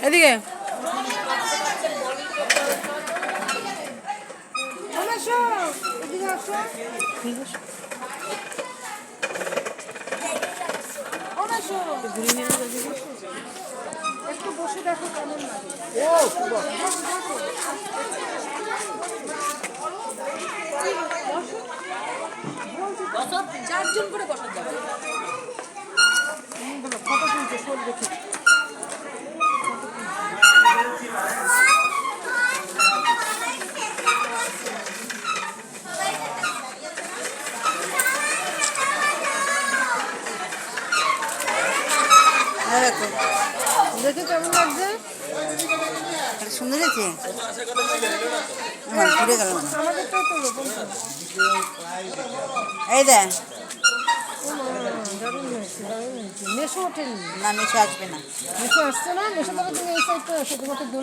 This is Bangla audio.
এদিকে একটু বসে দেখো কেমন লাগে। চারজন করে বসার যাবে। ফটো তুলছে শোল দেখে। দেখে কেমন লাগছে? সুন্দর হয়েছে। ঘুরে গেল না। আমাদেরটাও তো লোক এই দেখ দারুণ হয়েছে, দারুণ হয়েছে। মেশো ওঠেনি, না, মেশো আসবে না। মেশো আসছে না। মেশো তবে তুমি এই সাইডটা আসো, তোমাকে দোলা